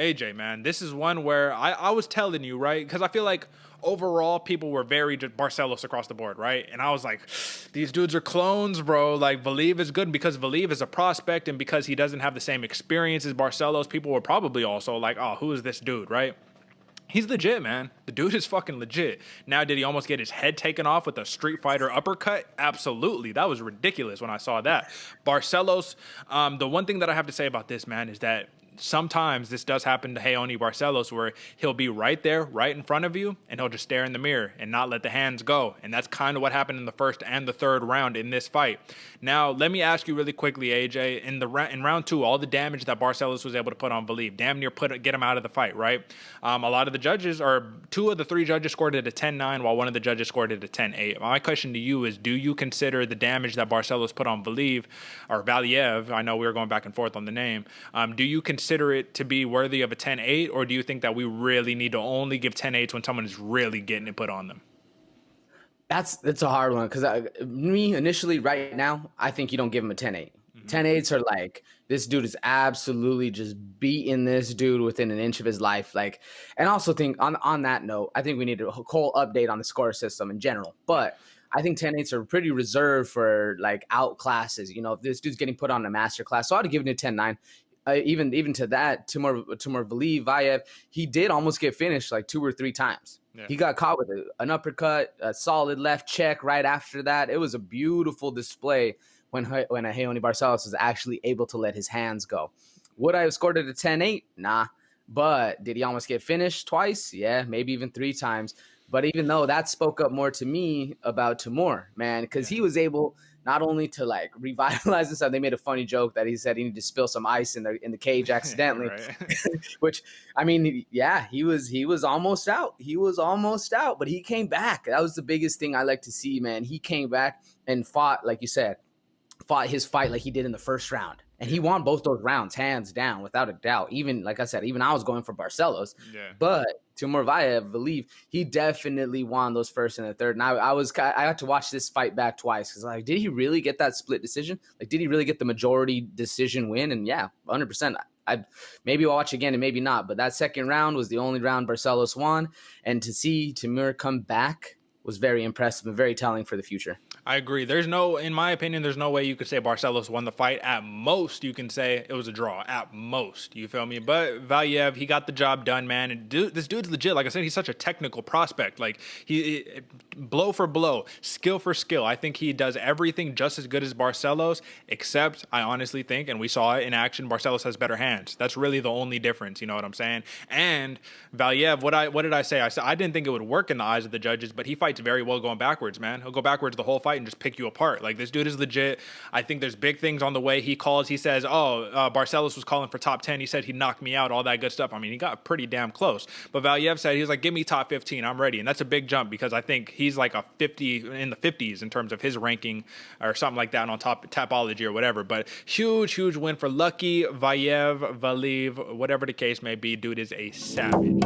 AJ, man, this is one where I was telling you, right? Because I feel like overall people were very Barcelos across the board, right? And I was like, these dudes are clones, bro. Like, Valiev is good because Valiev is a prospect, and because he doesn't have the same experience as Barcelos, people were probably also like, oh, who is this dude, right? He's legit, man. The dude is fucking legit. Now, did he almost get his head taken off with a Street Fighter uppercut? Absolutely. That was ridiculous when I saw that. Barcelos, the one thing that I have to say about this, man, is that sometimes this does happen to Raoni Barcelos, where he'll be right there, right in front of you, and he'll just stare in the mirror and not let the hands go. And that's kind of what happened in the first and the third round in this fight. Now, let me ask you really quickly, AJ, in round two, all the damage that Barcelos was able to put on Valiev, damn near get him out of the fight, right? A lot of the judges, or two of the three judges, scored it a 10-9, while one of the judges scored it a 10-8. My question to you is, do you consider the damage that Barcelos put on Valiev, or Valiev, I know we were going back and forth on the name, do you consider it to be worthy of a 10-8, or do you think that we really need to only give 10-8s when someone is really getting it put on them? That's a hard one, because me initially right now, I think you don't give him a 10-8. 10-8s are like, this dude is absolutely just beating this dude within an inch of his life. Like, and I also think on that note, I think we need a whole update on the score system in general. But I think 10-8s are pretty reserved for like out classes. You know, if this dude's getting put on a master class, so I'd give it a 10-9. Even to that, Timur Valiev, he did almost get finished like 2 or 3 times. Yeah. He got caught with an uppercut, a solid left check right after that. It was a beautiful display when Raoni Barcelos was actually able to let his hands go. Would I have scored it a 10-8? Nah. But did he almost get finished twice? Yeah, maybe even 3 times. But even though that spoke up more to me about Timur, man, because he was able not only to like revitalize himself. They made a funny joke that he said he needed to spill some ice in the cage accidentally, which, I mean, yeah, he was almost out. He was almost out, but he came back. That was the biggest thing I like to see, man. He came back and fought, like you said, fought his fight like he did in the first round. And he won both those rounds, hands down, without a doubt. Even, like I said, even I was going for Barcelos. Yeah. But Timur Valiev, he definitely won those first and the third. And I got to watch this fight back twice. Because, like, did he really get that split decision? Like, did he really get the majority decision win? And, yeah, 100%. Maybe I'll watch again and maybe not. But that second round was the only round Barcelos won. And to see Timur come back was very impressive and very telling for the future. I agree. In my opinion, there's no way you could say Barcelos won the fight. At most, you can say it was a draw. At most, you feel me? But Valiev, he got the job done, man. And this dude's legit. Like I said, he's such a technical prospect. Like, blow for blow, skill for skill. I think he does everything just as good as Barcelos, except I honestly think, and we saw it in action, Barcelos has better hands. That's really the only difference. You know what I'm saying? And Valiev, what did I say? I said I didn't think it would work in the eyes of the judges, but he fights very well going backwards, man. He'll go backwards the whole fight and just pick you apart. Like, this dude is legit. I think there's big things on the way. He says, Barcelos was calling for top 10. He said he knocked me out, all that good stuff. I mean, he got pretty damn close. But Valiev said, he was like, give me top 15. I'm ready. And that's a big jump, because I think he's like a 50 in the 50s in terms of his ranking or something like that on Tapology or whatever. But huge win for Lucky Valiev, whatever the case may be. Dude is a savage.